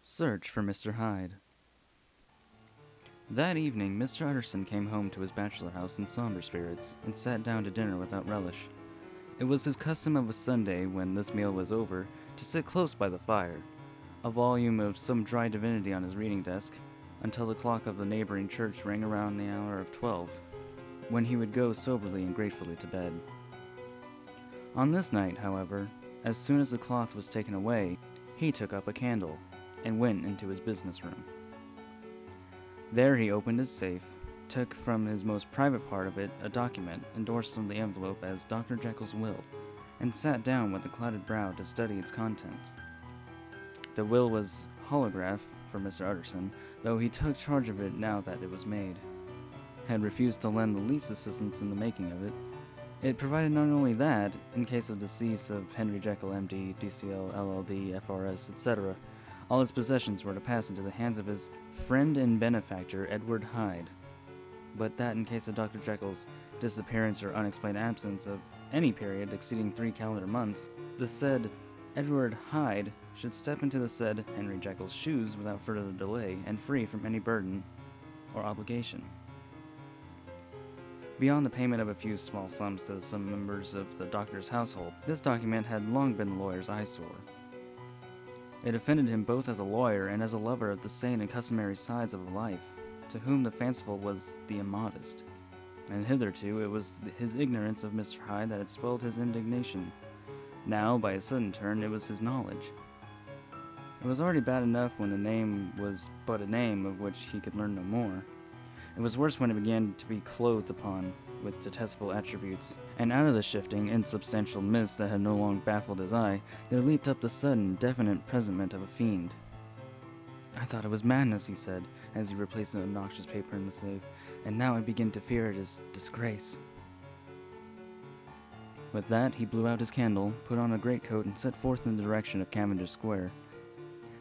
Search for Mr. Hyde. That evening, Mr. Utterson came home to his bachelor house in somber spirits, and sat down to dinner without relish. It was his custom of a Sunday, when this meal was over, to sit close by the fire, a volume of some dry divinity on his reading desk, until the clock of the neighboring church rang around the hour of 12, when he would go soberly and gratefully to bed. On this night, however, as soon as the cloth was taken away, he took up a candle, and went into his business room. There he opened his safe, took from his most private part of it a document endorsed on the envelope as Dr. Jekyll's will, and sat down with a clouded brow to study its contents. The will was holograph for Mr. Utterson, though he took charge of it now that it was made. Had refused to lend the least assistance in the making of it. It provided not only that, in case of decease of Henry Jekyll, M.D., D.C.L., LL.D., F.R.S., etc., all his possessions were to pass into the hands of his friend and benefactor, Edward Hyde, but that in case of Dr. Jekyll's disappearance or unexplained absence of any period exceeding 3 calendar months, the said Edward Hyde should step into the said Henry Jekyll's shoes without further delay and free from any burden or obligation. Beyond the payment of a few small sums to some members of the doctor's household, this document had long been the lawyer's eyesore. It offended him both as a lawyer and as a lover of the sane and customary sides of life, to whom the fanciful was the immodest. And hitherto it was his ignorance of Mr. Hyde that had swelled his indignation. Now, by a sudden turn, it was his knowledge. It was already bad enough when the name was but a name of which he could learn no more. It was worse when it began to be clothed upon with detestable attributes, and out of the shifting, insubstantial mist that had no long baffled his eye, there leaped up the sudden, definite presentment of a fiend. "I thought it was madness," he said, as he replaced the obnoxious paper in the safe, "and now I begin to fear it is disgrace." With that, he blew out his candle, put on a greatcoat, and set forth in the direction of Cavendish Square,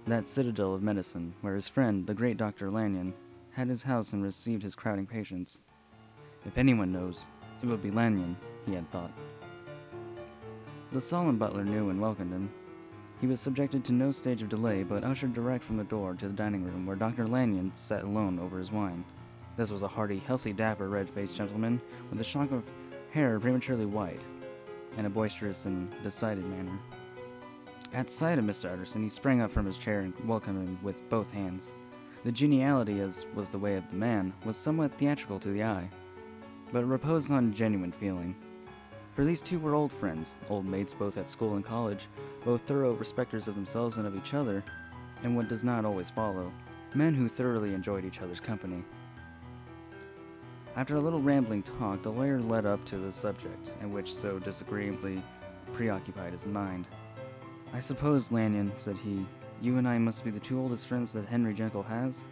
that citadel of medicine, where his friend, the great Dr. Lanyon, had his house and received his crowding patients. If anyone knows, it would be Lanyon, he had thought. The solemn butler knew and welcomed him. He was subjected to no stage of delay, but ushered direct from the door to the dining room, where Dr. Lanyon sat alone over his wine. This was a hearty, healthy, dapper, red-faced gentleman, with a shock of hair prematurely white, and a boisterous and decided manner. At sight of Mr. Utterson, he sprang up from his chair and welcomed him with both hands. The geniality, as was the way of the man, was somewhat theatrical to the eye, but reposed on genuine feeling. For these two were old friends, old mates both at school and college, both thorough respecters of themselves and of each other, and what does not always follow, men who thoroughly enjoyed each other's company. After a little rambling talk, the lawyer led up to the subject, and which so disagreeably preoccupied his mind. "I suppose, Lanyon," said he, "you and I must be the two oldest friends that Henry Jekyll has?"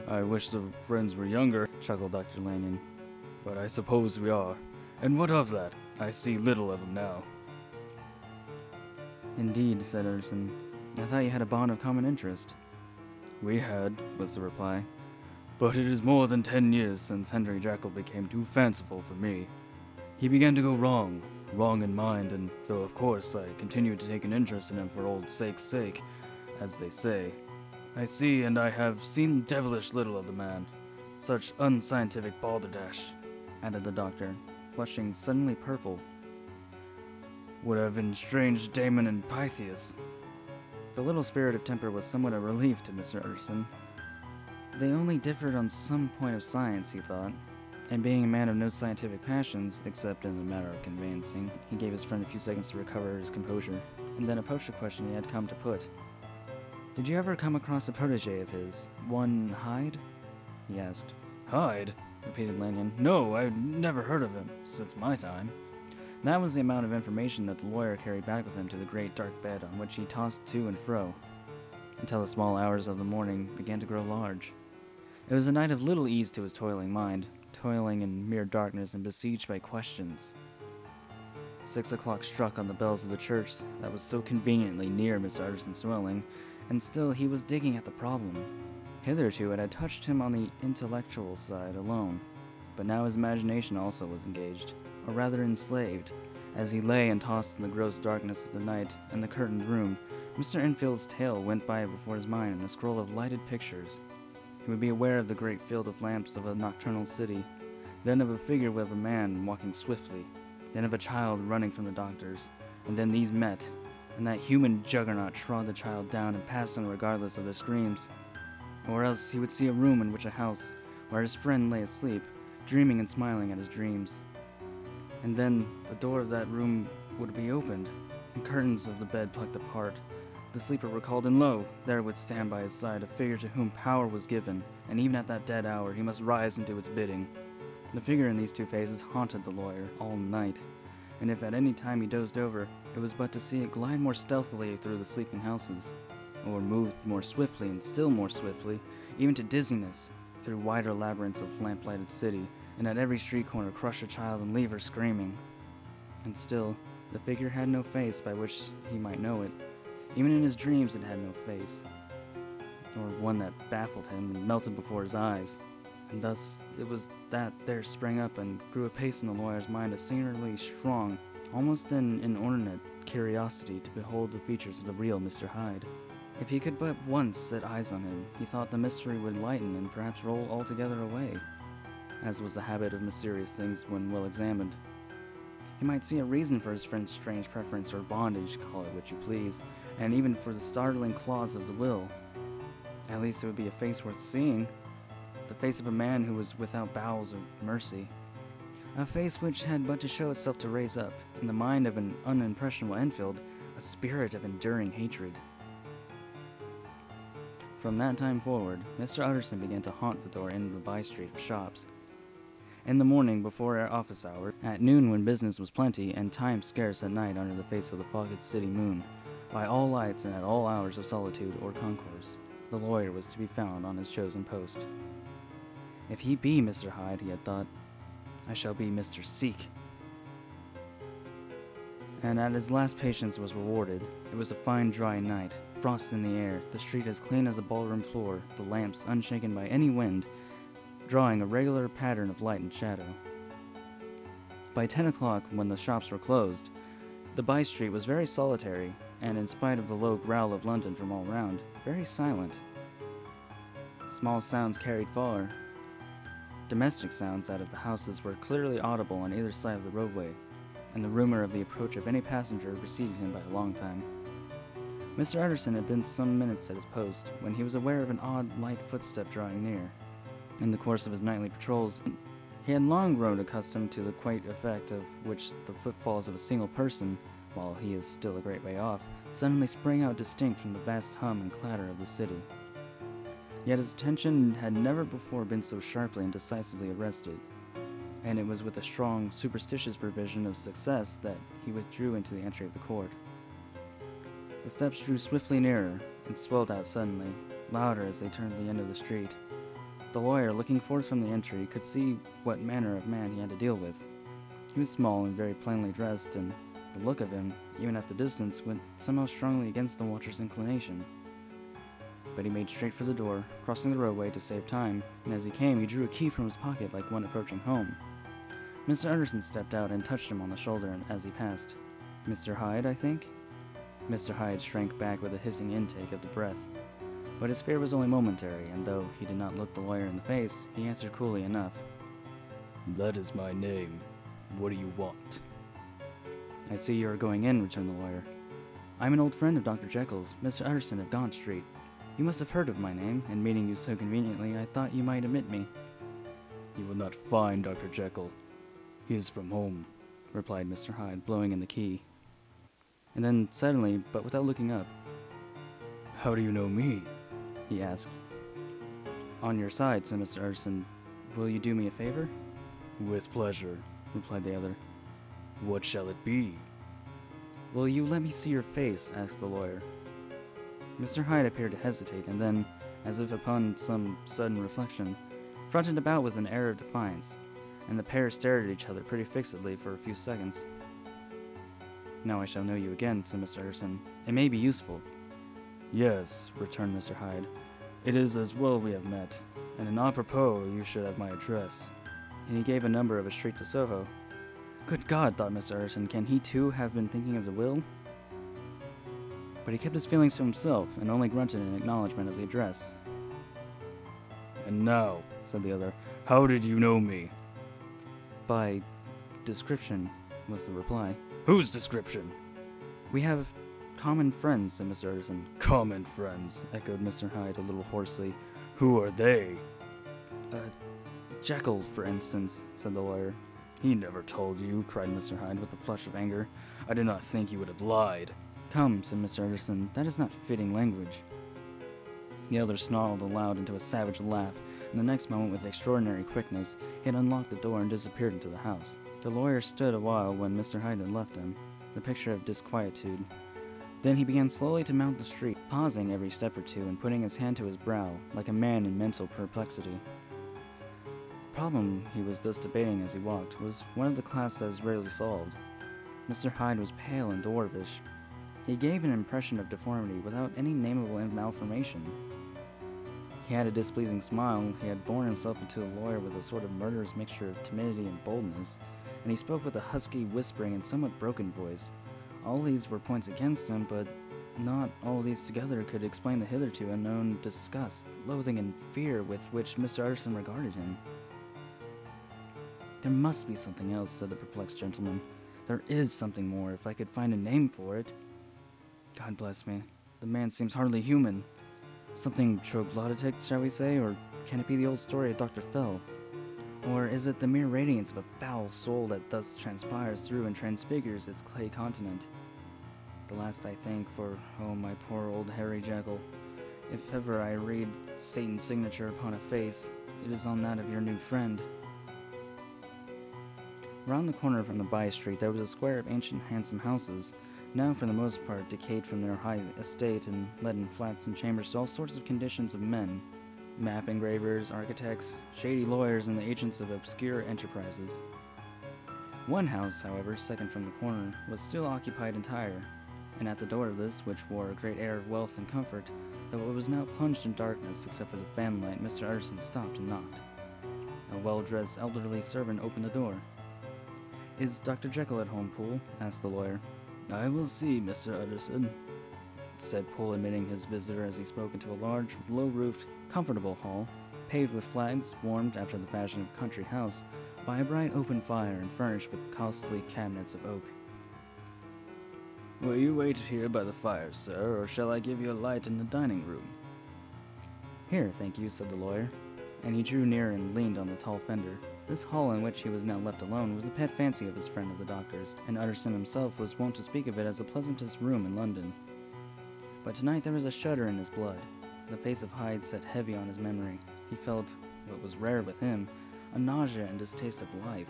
"I wish the friends were younger," chuckled Dr. Lanyon, "but I suppose we are. And what of that? I see little of him now." "Indeed," said Utterson. "I thought you had a bond of common interest." "We had," was the reply, "but it is more than 10 years since Henry Jekyll became too fanciful for me. He began to go wrong in mind, and though of course I continued to take an interest in him for old sake's sake, as they say, I see and I have seen devilish little of the man. Such unscientific balderdash," added the doctor, flushing suddenly purple, "would have estranged Damon and Pythias." The little spirit of temper was somewhat a relief to Mr. Utterson. They only differed on some point of science, he thought, and being a man of no scientific passions, except in the matter of conveyancing, he gave his friend a few seconds to recover his composure, and then approached the question he had come to put. "Did you ever come across a protege of his, one Hyde?" he asked. "Hyde?" repeated Lanyon. "No, I've never heard of him since my time." That was the amount of information that the lawyer carried back with him to the great dark bed on which he tossed to and fro, until the small hours of the morning began to grow large. It was a night of little ease to his toiling mind, toiling in mere darkness and besieged by questions. 6 o'clock struck on the bells of the church that was so conveniently near Mr. Utterson's dwelling, and still he was digging at the problem. Hitherto it had touched him on the intellectual side alone, but now his imagination also was engaged, or rather enslaved, as he lay and tossed in the gross darkness of the night in the curtained room, Mr. Enfield's tale went by before his mind in a scroll of lighted pictures. He would be aware of the great field of lamps of a nocturnal city, then of a figure of a man walking swiftly, then of a child running from the doctors, and then these met, and that human juggernaut trod the child down and passed on regardless of their screams. Or else he would see a room in which a house, where his friend lay asleep, dreaming and smiling at his dreams. And then the door of that room would be opened, and curtains of the bed plucked apart. The sleeper recalled, and lo, there would stand by his side a figure to whom power was given, and even at that dead hour he must rise and do its bidding. The figure in these two faces haunted the lawyer all night, and if at any time he dozed over, it was but to see it glide more stealthily through the sleeping houses, or move more swiftly and still more swiftly, even to dizziness, through wider labyrinths of lamp-lighted city, and at every street corner crush a child and leave her screaming. And still, the figure had no face by which he might know it. Even in his dreams it had no face, or one that baffled him and melted before his eyes. And thus it was that there sprang up and grew apace in the lawyer's mind a singularly strong, almost an inordinate curiosity to behold the features of the real Mr. Hyde. If he could but once set eyes on him, he thought the mystery would lighten and perhaps roll altogether away, as was the habit of mysterious things when well examined. He might see a reason for his friend's strange preference or bondage, call it what you please, and even for the startling clause of the will. At least it would be a face worth seeing, the face of a man who was without bowels or mercy, a face which had but to show itself to raise up, in the mind of an unimpressionable Enfield, a spirit of enduring hatred. From that time forward, Mr. Utterson began to haunt the door in the by-street of shops. In the morning before our office hour, at noon when business was plenty, and time scarce at night under the face of the fogged city moon, by all lights and at all hours of solitude or concourse, the lawyer was to be found on his chosen post. If he be Mr. Hyde, he had thought, I shall be Mr. Seek. And at his last patience was rewarded. It was a fine dry night, frost in the air, the street as clean as a ballroom floor, the lamps unshaken by any wind, drawing a regular pattern of light and shadow. By 10 o'clock, when the shops were closed, the by-street was very solitary, and in spite of the low growl of London from all round, very silent. Small sounds carried far. Domestic sounds out of the houses were clearly audible on either side of the roadway, and the rumor of the approach of any passenger preceded him by a long time. Mr. Utterson had been some minutes at his post, when he was aware of an odd, light footstep drawing near. In the course of his nightly patrols, he had long grown accustomed to the quaint effect of which the footfalls of a single person, while he is still a great way off, suddenly sprang out distinct from the vast hum and clatter of the city. Yet his attention had never before been so sharply and decisively arrested, and it was with a strong, superstitious prevision of success that he withdrew into the entry of the court. The steps drew swiftly nearer, and swelled out suddenly, louder as they turned the end of the street. The lawyer, looking forth from the entry, could see what manner of man he had to deal with. He was small and very plainly dressed, and the look of him, even at the distance, went somehow strongly against the watcher's inclination. But he made straight for the door, crossing the roadway to save time, and as he came he drew a key from his pocket like one approaching home. Mr. Utterson stepped out and touched him on the shoulder as he passed. "Mr. Hyde, I think?" Mr. Hyde shrank back with a hissing intake of the breath. But his fear was only momentary, and though he did not look the lawyer in the face, he answered coolly enough. "That is my name. What do you want?" "I see you are going in," returned the lawyer. "I'm an old friend of Dr. Jekyll's, Mr. Utterson of Gaunt Street. You must have heard of my name, and meeting you so conveniently, I thought you might admit me." "You will not find Dr. Jekyll. He is from home," replied Mr. Hyde, blowing in the key. And then, suddenly, but without looking up, "How do you know me?" he asked. "On your side," said Mr. Utterson. "Will you do me a favor?" "With pleasure," replied the other. "What shall it be?" "Will you let me see your face?" asked the lawyer. Mr. Hyde appeared to hesitate, and then, as if upon some sudden reflection, fronted about with an air of defiance, and the pair stared at each other pretty fixedly for a few seconds. "Now I shall know you again," said Mr. Utterson. "It may be useful." "Yes," returned Mr. Hyde. "It is as well we have met, and in apropos you should have my address." And he gave a number of a street to Soho. Good God, thought Mr. Utterson, can he too have been thinking of the will? But he kept his feelings to himself and only grunted in acknowledgement of the address. "And now," said the other, "how did you know me?" "By description," was the reply. "Whose description?" "We have common friends," said Mr. Utterson. "Common friends," echoed Mr. Hyde a little hoarsely. "Who are they?" Jekyll, for instance," said the lawyer. "He never told you," cried Mr. Hyde with a flush of anger. "I did not think you would have lied." "Come," said Mr. Utterson, "that is not fitting language." The other snarled aloud into a savage laugh, and the next moment, with extraordinary quickness, he had unlocked the door and disappeared into the house. The lawyer stood a while when Mr. Hyde had left him, the picture of disquietude. Then he began slowly to mount the street, pausing every step or two and putting his hand to his brow, like a man in mental perplexity. The problem he was thus debating as he walked was one of the class that is rarely solved. Mr. Hyde was pale and dwarfish. He gave an impression of deformity without any nameable malformation. He had a displeasing smile, he had borne himself into a lawyer with a sort of murderous mixture of timidity and boldness, and he spoke with a husky, whispering, and somewhat broken voice. All these were points against him, but not all these together could explain the hitherto unknown disgust, loathing, and fear with which Mr. Utterson regarded him. "There must be something else," said the perplexed gentleman. "There is something more, if I could find a name for it. God bless me, the man seems hardly human. Something troglodytic, shall we say, or can it be the old story of Dr. Fell? Or is it the mere radiance of a foul soul that thus transpires through and transfigures its clay continent? The last I think, for, oh, my poor old Harry Jekyll, if ever I read Satan's signature upon a face, it is on that of your new friend." Round the corner from the by-street there was a square of ancient handsome houses, now for the most part decayed from their high estate and let in flats and chambers to all sorts of conditions of men, map engravers, architects, shady lawyers, and the agents of obscure enterprises. One house, however, second from the corner, was still occupied entire, and at the door of this, which wore a great air of wealth and comfort, though it was now plunged in darkness except for the fanlight, Mr. Utterson stopped and knocked. A well-dressed elderly servant opened the door. "Is Dr. Jekyll at home, Poole?" asked the lawyer. "I will see, Mr. Utterson," said Poole, admitting his visitor as he spoke into a large, low-roofed, comfortable hall, paved with flags, warmed, after the fashion of a country house, by a bright open fire and furnished with costly cabinets of oak. "Will you wait here by the fire, sir, or shall I give you a light in the dining room?" "Here, thank you," said the lawyer, and he drew near and leaned on the tall fender. This hall in which he was now left alone was a pet fancy of his friend of the doctor's, and Utterson himself was wont to speak of it as the pleasantest room in London. But tonight there was a shudder in his blood. The face of Hyde sat heavy on his memory. He felt, what was rare with him, a nausea and distaste of life.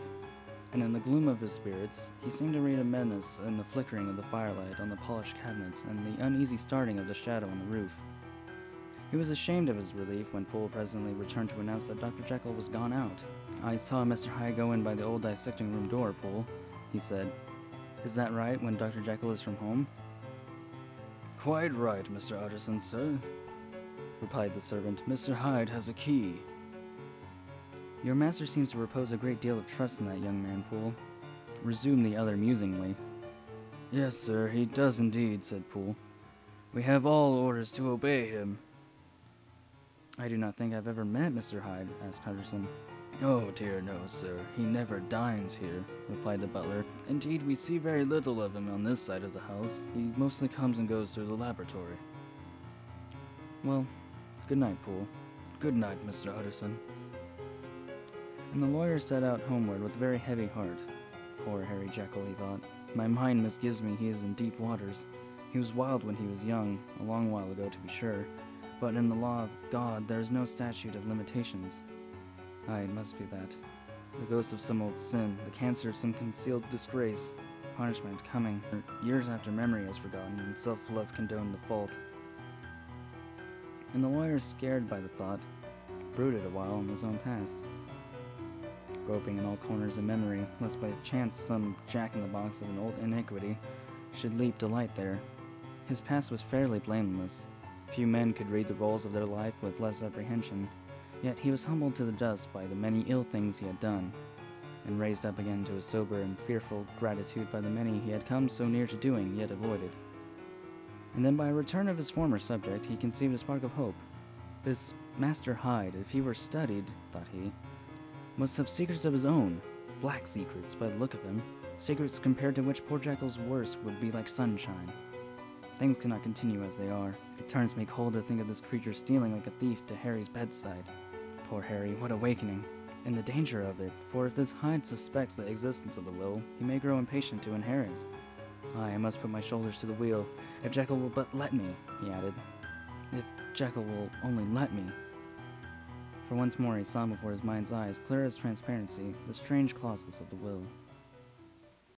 And in the gloom of his spirits, he seemed to read a menace in the flickering of the firelight on the polished cabinets and the uneasy starting of the shadow on the roof. He was ashamed of his relief when Poole presently returned to announce that Dr. Jekyll was gone out. "I saw Mr. Hyde go in by the old dissecting room door, Poole," he said. "Is that right, when Dr. Jekyll is from home?" "Quite right, Mr. Utterson, sir," replied the servant. "Mr. Hyde has a key." "Your master seems to repose a great deal of trust in that young man, Poole," resumed the other musingly. "Yes, sir, he does indeed," said Poole. "We have all orders to obey him." "I do not think I've ever met Mr. Hyde," asked Utterson. "Oh dear, no, sir. He never dines here," replied the butler. "Indeed, we see very little of him on this side of the house. He mostly comes and goes through the laboratory." "Well, good night, Poole." "Good night, Mr. Utterson." And the lawyer set out homeward with a very heavy heart. Poor Harry Jekyll, he thought. My mind misgives me he is in deep waters. He was wild when he was young, a long while ago to be sure, but in the law of God there is no statute of limitations. Aye, it must be that. The ghost of some old sin, the cancer of some concealed disgrace, punishment coming, years after memory has forgotten and self-love condoned the fault. And the lawyer, scared by the thought, brooded a while on his own past, groping in all corners of memory, lest by chance some jack-in-the-box of an old iniquity should leap to light there. His past was fairly blameless. Few men could read the rolls of their life with less apprehension, yet he was humbled to the dust by the many ill things he had done, and raised up again to a sober and fearful gratitude by the many he had come so near to doing, yet avoided. And then by a return of his former subject, he conceived a spark of hope. This Master Hyde, if he were studied, thought he, must have secrets of his own, black secrets by the look of him, secrets compared to which poor Jekyll's worst would be like sunshine. Things cannot continue as they are. It turns me cold to think of this creature stealing like a thief to Harry's bedside. Poor Harry, what awakening! And the danger of it, for if this Hyde suspects the existence of the will, he may grow impatient to inherit. I must put my shoulders to the wheel, if Jekyll will but let me, he added. If Jekyll will only let me. For once more he saw before his mind's eyes, clear as transparency, the strange clauses of the will.